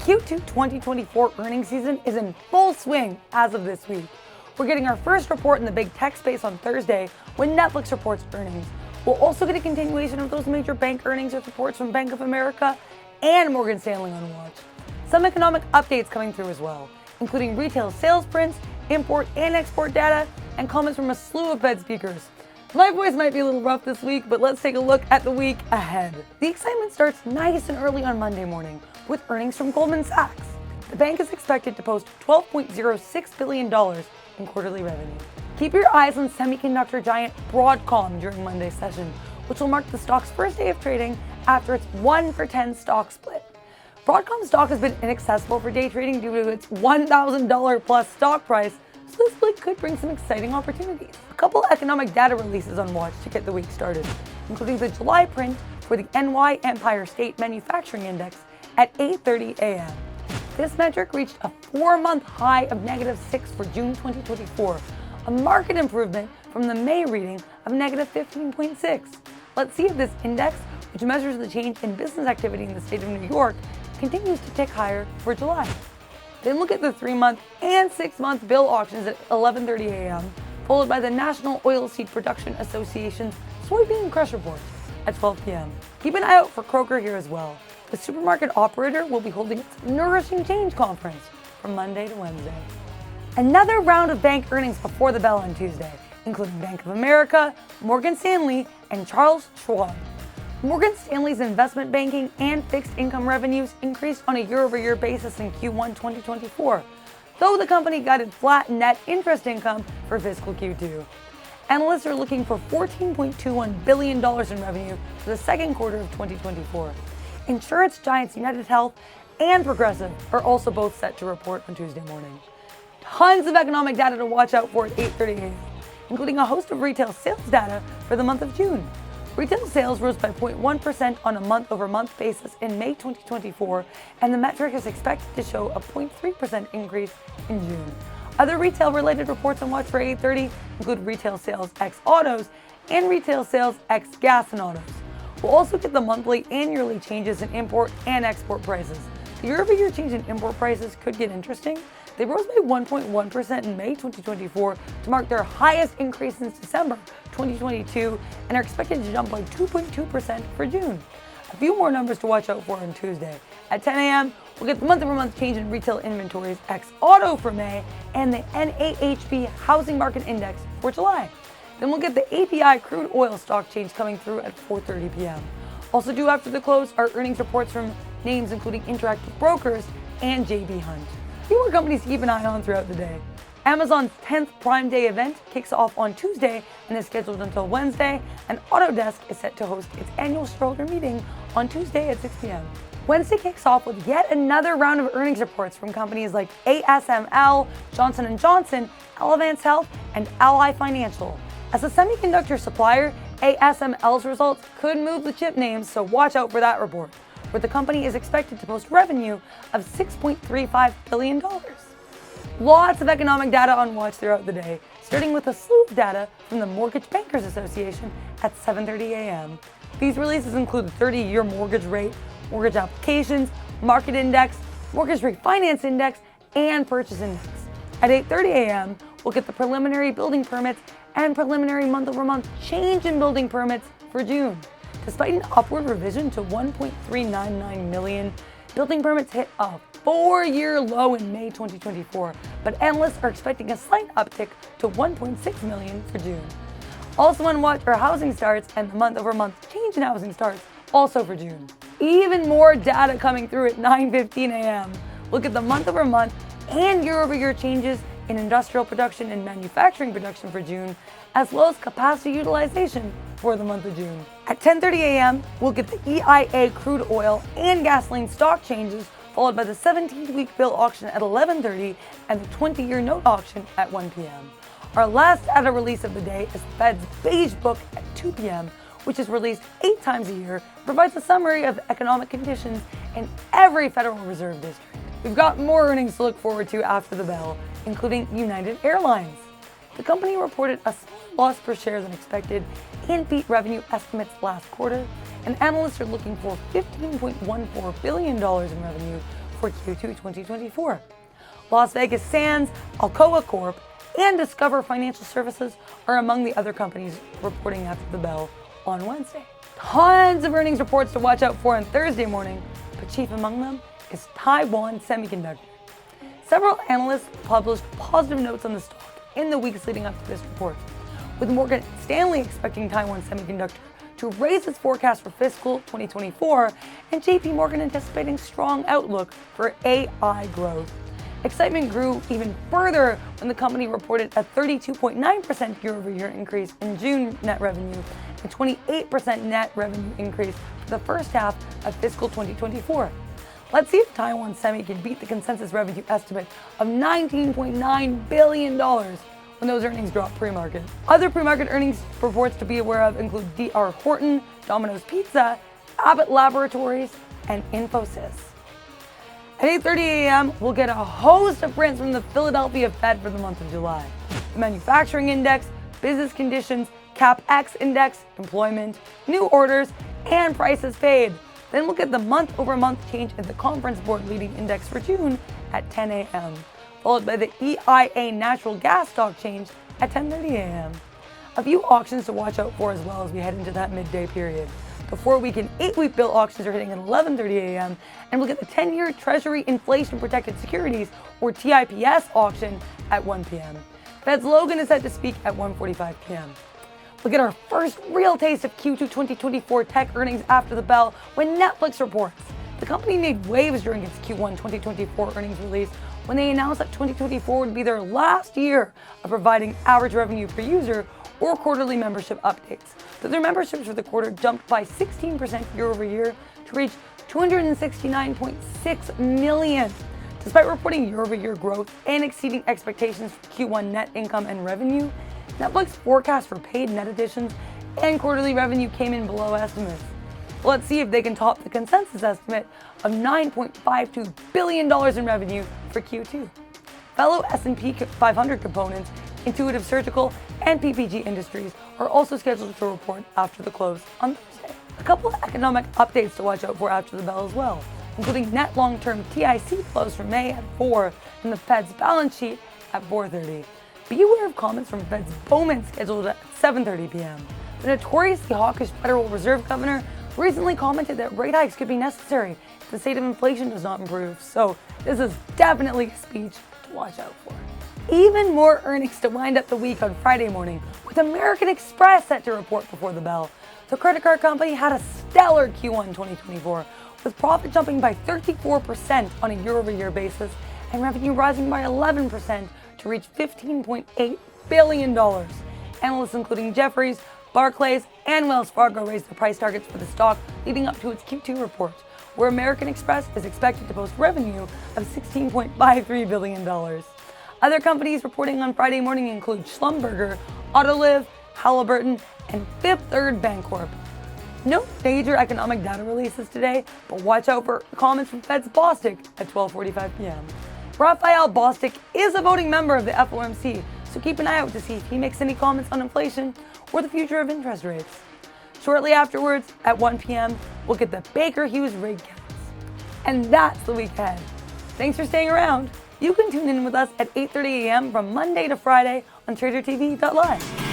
Q2 2024 earnings season is in full swing as of this week. We're getting our first report in the big tech space on Thursday when Netflix reports earnings. We'll also get a continuation of those major bank earnings with reports from Bank of America and Morgan Stanley on watch. Some economic updates coming through as well, including retail sales prints, import and export data, and comments from a slew of Fed speakers. My voice might be a little rough this week, but let's take a look at the week ahead. The excitement starts nice and early on Monday morning with earnings from Goldman Sachs. The bank is expected to post $12.06 billion in quarterly revenue. Keep your eyes on semiconductor giant Broadcom during Monday's session, which will mark the stock's first day of trading after its 1-for-10 stock split. Broadcom stock has been inaccessible for day trading due to its $1,000 plus stock price, so this split could bring some exciting opportunities. A couple economic data releases on watch to get the week started, including the July print for the NY Empire State Manufacturing Index at 8:30 a.m. This metric reached a 4-month high of -6 for June 2024, a marked improvement from the May reading of -15.6. Let's see if this index, which measures the change in business activity in the state of New York, continues to tick higher for July. Then look at the 3-month and 6-month bill auctions at 11:30 a.m., followed by the National Oilseed Production Association's soybean crush report at 12 p.m. Keep an eye out for Kroger here as well. The supermarket operator will be holding its Nourishing Change conference from Monday to Wednesday. Another round of bank earnings before the bell on Tuesday, including Bank of America, Morgan Stanley, and Charles Schwab. Morgan Stanley's investment banking and fixed income revenues increased on a year-over-year basis in Q1 2024, though the company guided flat net interest income for fiscal Q2. Analysts are looking for $14.21 billion in revenue for the second quarter of 2024. Insurance giants United Health and Progressive are also both set to report on Tuesday morning. Tons of economic data to watch out for at 8:30 a.m., including a host of retail sales data for the month of June. Retail sales rose by 0.1% on a month-over-month basis in May 2024, and the metric is expected to show a 0.3% increase in June. Other retail-related reports on watch for 8:30 include retail sales ex autos and retail sales ex gas and autos. We'll also get the monthly and yearly changes in import and export prices. The year-over-year change in import prices could get interesting. They rose by 1.1% in May 2024 to mark their highest increase since December 2022 and are expected to jump by 2.2% for June. A few more numbers to watch out for on Tuesday. At 10 a.m., we'll get the month-over-month change in retail inventories ex-auto for May and the NAHB Housing Market Index for July. Then we'll get the API crude oil stock change coming through at 4:30 p.m. Also due after the close are earnings reports from names including Interactive Brokers and JB Hunt. Few more companies to keep an eye on throughout the day. Amazon's 10th Prime Day event kicks off on Tuesday and is scheduled until Wednesday, and Autodesk is set to host its annual shareholder meeting on Tuesday at 6 p.m. Wednesday kicks off with yet another round of earnings reports from companies like ASML, Johnson & Johnson, Elevance Health, and Ally Financial. As a semiconductor supplier, ASML's results could move the chip names, so watch out for that report, where the company is expected to post revenue of $6.35 billion. Lots of economic data on watch throughout the day, starting with a slew of data from the Mortgage Bankers Association at 7:30 a.m. These releases include the 30-year mortgage rate, mortgage applications, market index, mortgage refinance index, and purchase index. At 8:30 a.m., we'll get the preliminary building permits and preliminary month-over-month change in building permits for June. Despite an upward revision to 1.399 million, building permits hit a 4-year low in May 2024, but analysts are expecting a slight uptick to 1.6 million for June. Also on watch are housing starts and the month-over-month change in housing starts, also for June. Even more data coming through at 9:15 a.m. Look at the month-over-month and year-over-year changes in industrial production and manufacturing production for June, as well as capacity utilization for the month of June. At 10:30 a.m., we'll get the EIA crude oil and gasoline stock changes, followed by the 17-week bill auction at 11:30 and the 20-year note auction at 1 p.m. Our last data release of the day is the Fed's Beige Book at 2 p.m., which is released 8 times a year, and provides a summary of economic conditions in every Federal Reserve district. We've got more earnings to look forward to after the bell, including United Airlines. The company reported a smaller loss per share than expected and beat revenue estimates last quarter, and analysts are looking for $15.14 billion in revenue for Q2 2024. Las Vegas Sands, Alcoa Corp, and Discover Financial Services are among the other companies reporting after the bell on Wednesday. Tons of earnings reports to watch out for on Thursday morning, but chief among them is Taiwan Semiconductor. Several analysts published positive notes on the stock in the weeks leading up to this report, with Morgan Stanley expecting Taiwan Semiconductor to raise its forecast for fiscal 2024 and JP Morgan anticipating strong outlook for AI growth. Excitement grew even further when the company reported a 32.9% year-over-year increase in June net revenue and 28% net revenue increase for the first half of fiscal 2024. Let's see if Taiwan Semi can beat the consensus revenue estimate of $19.9 billion when those earnings drop pre-market. Other pre-market earnings reports to be aware of include D.R. Horton, Domino's Pizza, Abbott Laboratories, and Infosys. At 8:30 a.m., we'll get a host of prints from the Philadelphia Fed for the month of July. The manufacturing index, business conditions, CapEx index, employment, new orders, and prices paid. Then we'll get the month-over-month change in the Conference Board leading index for June at 10 a.m., followed by the EIA natural gas stock change at 10:30 a.m. A few auctions to watch out for as well as we head into that midday period. The 4-week and 8-week bill auctions are hitting at 11:30 a.m., and we'll get the 10-year Treasury Inflation Protected Securities, or TIPS, auction at 1 p.m. Fed's Logan is set to speak at 1:45 p.m. We'll get our first real taste of Q2 2024 tech earnings after the bell when Netflix reports. The company made waves during its Q1 2024 earnings release when they announced that 2024 would be their last year of providing average revenue per user or quarterly membership updates. So their memberships for the quarter jumped by 16% year over year to reach 269.6 million. Despite reporting year-over-year growth and exceeding expectations for Q1 net income and revenue, Netflix's forecast for paid net additions and quarterly revenue came in below estimates. Let's see if they can top the consensus estimate of $9.52 billion in revenue for Q2. Fellow S&P 500 components, Intuitive Surgical, and PPG Industries are also scheduled to report after the close on Thursday. A couple of economic updates to watch out for after the bell as well, including net long-term TIC flows for May at 4 and the Fed's balance sheet at 4:30. Be aware of comments from Fed's Bowman scheduled at 7:30 p.m. The notoriously hawkish Federal Reserve Governor recently commented that rate hikes could be necessary if the state of inflation does not improve, so this is definitely a speech to watch out for. Even more earnings to wind up the week on Friday morning, with American Express set to report before the bell. The credit card company had a stellar Q1 2024, with profit jumping by 34% on a year-over-year basis and revenue rising by 11% to reach $15.8 billion. Analysts including Jefferies, Barclays, and Wells Fargo raised the price targets for the stock leading up to its Q2 report, where American Express is expected to post revenue of $16.53 billion. Other companies reporting on Friday morning include Schlumberger, Autoliv, Halliburton, and Fifth Third Bancorp. No major economic data releases today, but watch out for comments from Fed's Bostic at 12:45 p.m. Raphael Bostic is a voting member of the FOMC, so keep an eye out to see if he makes any comments on inflation or the future of interest rates. Shortly afterwards, at 1 p.m., we'll get the Baker Hughes rig counts. And that's the week ahead. Thanks for staying around. You can tune in with us at 8:30 a.m. from Monday to Friday on tradertv.live.